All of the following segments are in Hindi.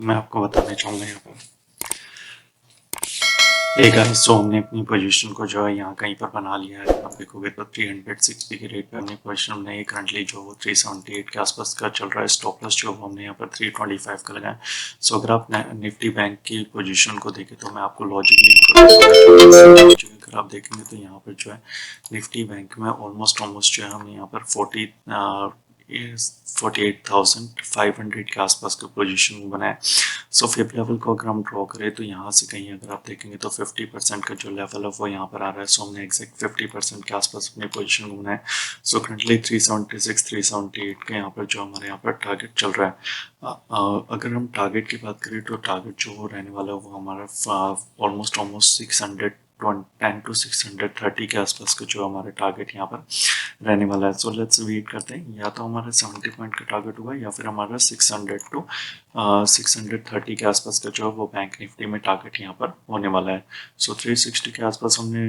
मैं आपको बताना चाहूँगा यहाँ पर गाइस, तो हमने अपनी पोजीशन को जो है यहाँ कहीं पर बना लिया है। आप देखोगे तो 360 के रेट पे हमने पोजीशन बनाई। करंटली जो वो 378 के आसपास का चल रहा है। स्टॉप लॉस जो हमने यहाँ पर 325 का लगाया। सो अगर आप निफ्टी बैंक की पोजीशन को देखें तो मैं आपको लॉजिक अगर आप देखेंगे तो यहाँ पर जो है निफ्टी बैंक में ऑलमोस्ट जो है हमने यहाँ पर 48,500 के आसपास का पोजीशन बनाया। सो फिफ्थ लेवल को अगर हम ड्रॉ करें तो यहाँ से कहीं अगर आप देखेंगे तो 50% का जो लेवल है वो यहाँ पर आ रहा है। सो हमने एग्जैक्ट 50% के आसपास अपनी पोजीशन को बनाया। सो करंटली 376 378 का यहाँ पर जो हमारे यहाँ पर टारगेट चल रहा है। अगर हम टारगेट की बात करें तो टारगेट जो वो रहने वाला है वो हमारा ऑलमोस्ट 610 to 630 के आसपास का जो हमारा टारगेट यहाँ पर रहने वाला है। सो लेट्स वेट करते हैं, या तो हमारा 70 पॉइंट का टारगेट होगा या फिर हमारा 600 to 630 के आसपास का जो है वो बैंक निफ्टी में टारगेट यहाँ पर होने वाला है। सो 360 के आसपास हमने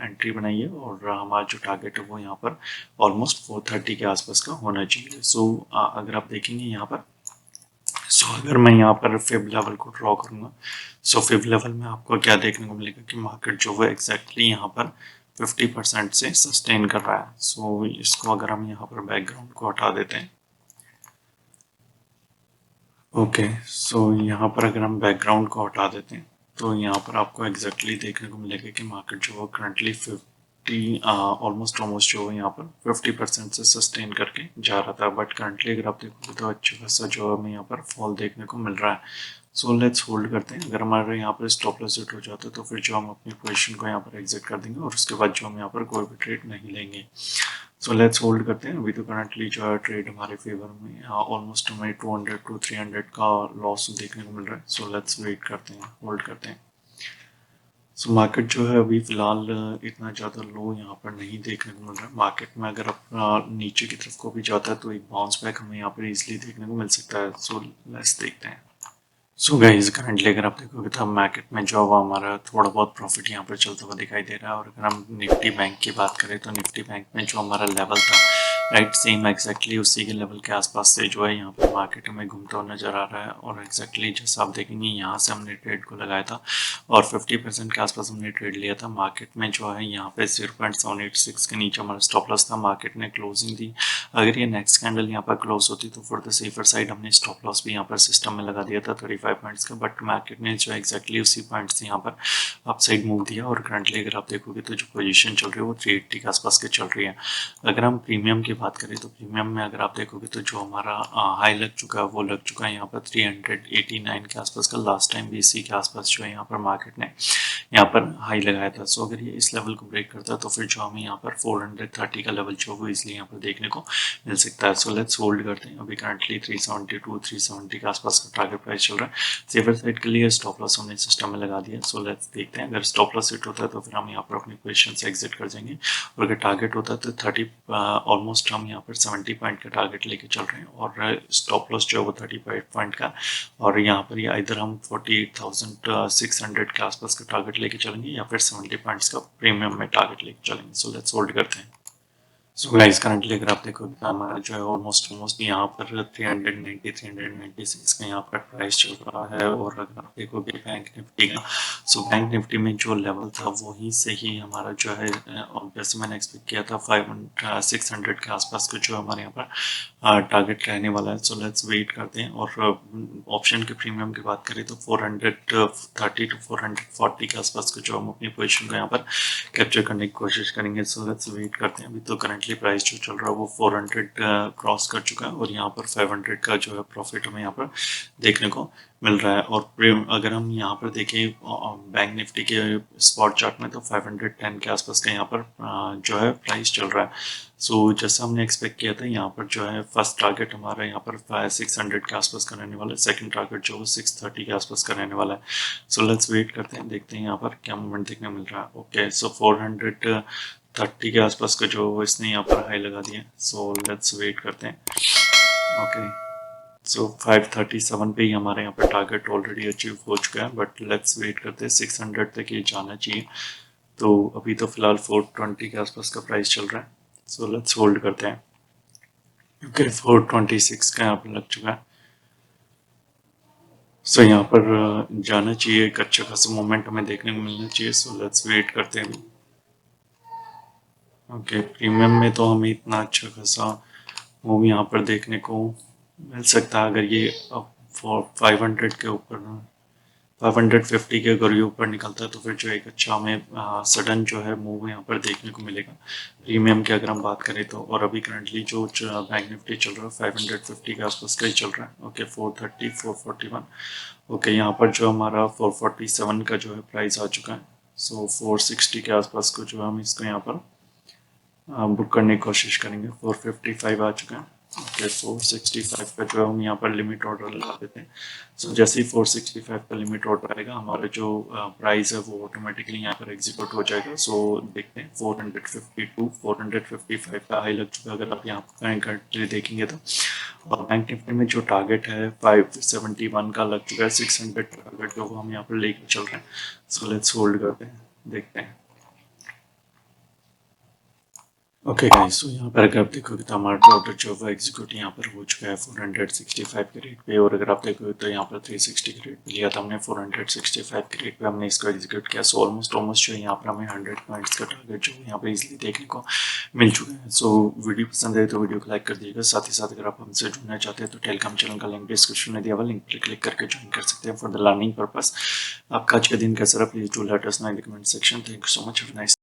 एंट्री बनाई है और हमारा जो टारगेट है वो यहाँ पर ऑलमोस्ट 430 के आसपास का होना चाहिए। सो अगर आप देखेंगे यहाँ पर, सो अगर मैं यहाँ पर फिफ्थ लेवल को ड्रॉ करूँगा, सो फिफ्थ लेवल में आपको क्या देखने को मिलेगा कि मार्केट जो है एग्जैक्टली यहाँ पर 50% से सस्टेन कर रहा है। सो इसको अगर हम यहाँ पर बैकग्राउंड को हटा देते हैं, ओके, सो यहाँ पर अगर हम बैकग्राउंड को हटा देते हैं तो यहाँ पर आपको एग्जैक्टली देखने को मिलेगा कि मार्केट जो है करंटली 50 ऑलमोस्ट जो है यहाँ पर 50% से सस्टेन करके जा रहा था। बट करंटली अगर आप देखोगे तो अच्छा खासा जो हमें यहाँ पर फॉल देखने को मिल रहा है। सो लेट्स होल्ड करते हैं। अगर हमारे यहाँ पर स्टॉप लॉस हिट हो जाता है तो फिर जो हम अपनी पोजीशन को यहाँ पर एग्जिट कर देंगे और उसके बाद जो हम यहाँ पर कोई भी ट्रेड नहीं लेंगे। सो लेट्स होल्ड करते हैं। अभी तो करंटली जो है ट्रेड हमारे फेवर में ऑलमोस्ट हमें 200 to 300 का लॉस देखने को मिल रहा है। सो लेट्स वेट करते हैं, होल्ड करते हैं। सो मार्केट जो है अभी फिलहाल इतना ज़्यादा लो यहाँ पर नहीं देखने को मिल रहा है। मार्केट में अगर आप नीचे की तरफ को भी जाता है तो एक बाउंस बैक हमें यहाँ पर इजीली देखने को मिल सकता है। सो लेट्स देखते हैं। सो गाइस, करंटली अगर आप देखोगे तो मार्केट में जो है हमारा थोड़ा बहुत प्रॉफिट यहाँ पर चलता हुआ दिखाई दे रहा है। और अगर हम निफ्टी बैंक की बात करें तो निफ्टी बैंक में जो हमारा लेवल था, राइट, सेम एग्जैक्टली उसी के लेवल के आसपास से जो है यहाँ पर मार्केट में घूमता हुआ नजर आ रहा है। और एग्जैक्टली जैसा आप देखेंगे यहाँ से हमने ट्रेड को लगाया था और 50% के आसपास हमने ट्रेड लिया था। मार्केट में जो है यहाँ पे 0.786 के नीचे हमारा स्टॉप लॉस था। मार्केट ने क्लोजिंग दी। अगर ये नेक्स्ट कैंडल यहाँ पर क्लोज होती तो फॉर द सेफर साइड हमने स्टॉप लॉस भी यहाँ पर सिस्टम में लगा दिया था 35 पॉइंट्स का। बट मार्केट ने जो एग्जैक्टली उसी पॉइंट से यहाँ पर अपसाइड मूव दिया। और करंटली अगर आप देखोगे तो जो पोजीशन चल रही है वो 380 के आसपास की चल रही है। अगर हम प्रीमियम की बात करें तो प्रीमियम में अगर आप देखोगे तो जो हमारा हाई लग चुका है वो लग चुका है यहाँ पर 389 के आसपास का। लास्ट टाइम भी इसी के आसपास जो है यहाँ पर मार्केट ने यहाँ पर हाई लगाया था। सो अगर ये इस लेवल को ब्रेक करता है तो फिर जो हमें यहाँ पर 430 का लेवल जो वो इसलिए यहाँ पर देखने को मिल सकता है। सो लेट्स होल्ड करते हैं। अभी करंटली 372 370 के आसपास का टारगेट प्राइस चल रहा है। सेफर साइड के लिए स्टॉप लॉस हमने सिस्टम में लगा दिया। सो लेट्स देखते हैं, अगर स्टॉप लॉस हिट होता है तो फिर हम यहाँ पर अपनी पोजीशन से एग्जिट कर जाएंगे। और अगर टारगेट होता है तो 30 ऑलमोस्ट हम यहाँ पर 70 पॉइंट का टारगेट लेके चल रहे हैं और स्टॉप लॉस जो है वो 35 पॉइंट का। और यहाँ पर ये इधर हम 48,600 के आसपास का टारगेट लेके चलेंगे या फिर 70 पॉइंट्स का प्रीमियम में टारगेट लेके चलेंगे। सो लेट्स होल्ड करते हैं। सो गाइस, करंटली अगर आप देखो तो हमारा जो है ऑलमोस्ट यहाँ पर 390 396 का यहाँ पर प्राइस चल रहा है। और अगर आप देखोगे बैंक निफ्टी का, सो बैंक निफ्टी में जो लेवल था वहीं से ही हमारा जो है जैसे मैंने एक्सपेक्ट किया था 600 के आसपास का जो हमारे यहाँ पर टारगेट रहने वाला है। सो लेट्स वेट करते हैं। और ऑप्शन के प्रीमियम की बात करें तो 430 to 440 के आसपास का जो हम अपनी पोजिशन को यहाँ पर कैप्चर करने की कोशिश करेंगे। सो लेट्स वेट करते हैं। अभी तो करंटली प्राइस जो चल रहा है वो 400 क्रॉस कर चुका है और यहाँ पर 500 का जो है प्रॉफिट हमें यहाँ पर देखने को मिल रहा है। और अगर हम यहाँ पर देखें बैंक निफ्टी के स्पॉट चार्ट में तो 510 के आसपास का यहाँ पर जो है प्राइस चल रहा है। सो जैसा हमने एक्सपेक्ट किया था, यहाँ पर जो है फर्स्ट टारगेट हमारा यहाँ पर 600 के आसपास का रहने वाला है। सेकंड टारगेट जो है 630 के आसपास का रहने वाला है। सो लेट्स वेट करते हैं, देखते हैं यहाँ पर क्या मूवमेंट देखने मिल रहा है। ओके, सो 430 के आसपास का जो इसने यहाँ पर हाई लगा दिया। सो लेट्स वेट करते हैं। ओके, सो 537 पे ही हमारे यहाँ पर टारगेट ऑलरेडी अचीव हो चुका है। बट लेट्स वेट करते हैं, 600 तक ये जाना चाहिए। तो अभी तो फिलहाल 420 के आसपास का प्राइस चल रहा है। सो लेट्स होल्ड करते हैं। ओके, 426 का यहाँ पर लग चुका है। सो यहाँ पर जाना चाहिए, एक अच्छा खासा मोमेंट हमें देखने को मिलना चाहिए। सो लेट्स वेट करते हैं। ओके, प्रीमियम में तो हमें इतना अच्छा खासा मूव यहाँ पर देखने को मिल सकता है। अगर ये 500 के ऊपर 550 के अगर ये ऊपर निकलता है तो फिर जो एक अच्छा हमें सडन जो है मूव यहाँ पर देखने को मिलेगा प्रीमियम की अगर हम बात करें तो। और अभी करंटली जो बैंक निफ्टी चल रहा है 550 के आसपास का ही चल रहा है। ओके, 430 441। ओके, यहाँ पर जो हमारा 447 का जो है प्राइस आ चुका है। सो 460 के आसपास को जो हम इसको यहाँ पर बुक करने की कोशिश करेंगे। 455 आ चुका है। ओके, 465 का जो है हम यहाँ पर लिमिट ऑर्डर लगा देते हैं। सो जैसे ही 465 का लिमिट ऑर्डर आएगा हमारा जो प्राइस है वो ऑटोमेटिकली यहाँ पर एग्जीक्यूट हो जाएगा। सो देखते हैं 452 455 का हाई लग चुका है अगर आप यहाँ पर करंटली देखेंगे तो। और बैंक निफ्टी में जो टारगेट है 571 का लग चुका है। 600 टारगेट जो हम यहाँ पर लेकर चल रहे हैं। सो लेट्स होल्ड करते हैं, देखते हैं। ओके गाइस, सो यहाँ पर अगर आप देखोगे तो हमारा ऑर्डर जो है एग्जीक्यूट यहाँ पर हो चुका है 465 के रेट पे। और अगर आप देखोगे तो यहाँ पर 360 के रेट पे लिया था हमने, 465 के रेट पे हमने इसको एग्जीक्यूट किया। सो ऑलमोस्ट जो है यहाँ पर हमें 100 पॉइंट्स का टारगेट जो है यहाँ पर इजीली देखने को मिल चुका है। सो वीडियो पसंद है तो वीडियो को लाइक कर दीजिएगा। साथ ही साथ अगर आप हमसे जुड़ना चाहते हैं तो टेलीग्राम चैनल का लिंक डिस्क्रिप्शन में दिया हुआ, लिंक पर क्लिक करके ज्वाइन कर सकते हैं फॉर द लर्निंग पर्पस। आपका आज का दिन कैसा रहा please do let us know in the comment section. Thank you so much, have a nice